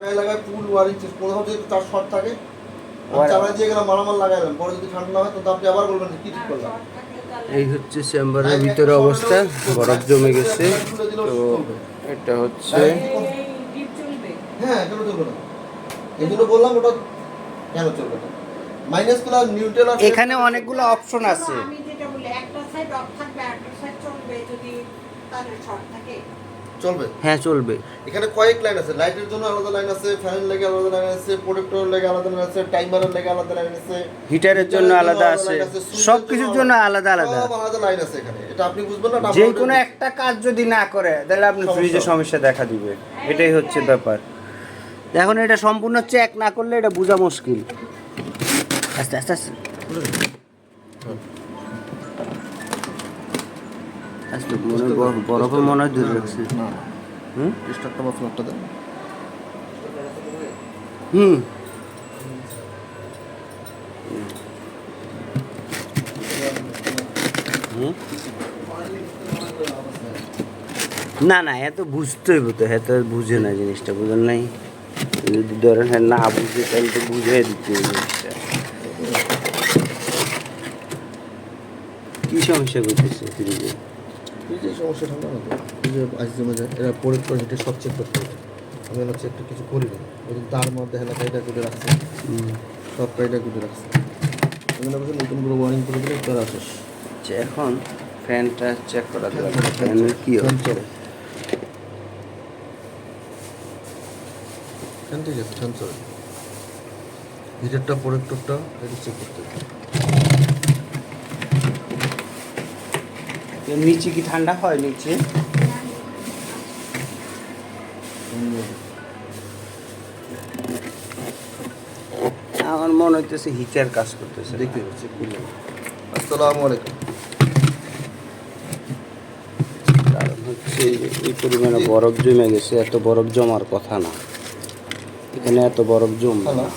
লাগায় ফুল ওয়ারিং কোথাও যদি তার শর্ট থাকে চালা দিয়ে গেলাম মালামাল লাগাইলাম, পরে যদি ঠান্ডা না হয় তো আপনি আবার বলবেন যে কি ঠিক করলাম। এই হচ্ছে চেম্বারের ভিতরে অবস্থা, বরফ জমে গেছে। তো এটা হচ্ছে হ্যাঁ কেন চলবে না, এই জন্য বললাম ওটা কেন চলবে না। মাইনাস প্লাস নিউট্রাল এখানে অনেকগুলো অপশন আছে। আমি যেটা বলি একটা সাইড অফ থাকবে একটা সাইড চলবে, যদি তারের শর্ট থাকে চলবে। হ্যাঁ চলবে। এখানে কয়েক লাইন আছে, লাইটের জন্য আলাদা লাইন আছে, ফ্যানের লেগে আলাদা লাইন আছে, প্রোটেক্টরের লেগে আলাদা লাইন আছে, টাইমারের লেগে আলাদা লাইন আছে, হিটারের জন্য আলাদা আছে, সবকিছুর জন্য আলাদা আলাদা সব আলাদা লাইন আছে এখানে। এটা আপনি বুঝবেন না, যে কোনো একটা কাজ যদি না করে তাহলে আপনি ফ্রিজে সমস্যা দেখা দিবে, এটাই হচ্ছে ব্যাপার। এখন এটা সম্পূর্ণ চেক না করলে এটা বোঝা মুশকিল। আস্তে আস্তে আস্তে আস্তে মনে বরফে মনে হয় দূরে রাখছে। হুম স্টার্টটা বা ফ্লপটা দেন। হুম না না, এত বুঝতে হইব তো, এত বুঝে না জিনিসটা, বুঝেন নাই? যদি ধরেন হ্যাঁ না বুঝে তাহলে তো বুঝে দিতে হবে জিনিসটা। কী সমস্যা করতেছে ফ্রিজে? ফ্রিজের সমস্যা ঠান্ডা না তো, ফ্রিজে আইস জমে যায়, এরা পরে করে হেঁটে সব চেক করতে হবে। আমি হচ্ছে একটু কিছু করি না, ওই তার মধ্যে হেলা কাইটা করে রাখছে, সব কাইটা করে রাখছে। এগুলো বলছে নতুন করে ওয়ারিং করে দিলে তার আসে। এখন ফ্যানটা চেক করা দরকার, ফ্যানের কী হচ্ছে? ফ্যান ঠিক আছে, ফ্যান চলে। হিটারটা প্রোটেক্টরটা এটা চেক করতে হবে। নিচে কি ঠান্ডা হয়? নিচে আমার মনে হইতেছে হিটার কাজ করতেছে। দেখতে পাচ্ছি। আসসালামু আলাইকুম। কারণ হচ্ছে এই পরিমাণে বরফ জমে গেছে, এত বরফ জমার কথা না, এখানে এত বরফ জমবে না।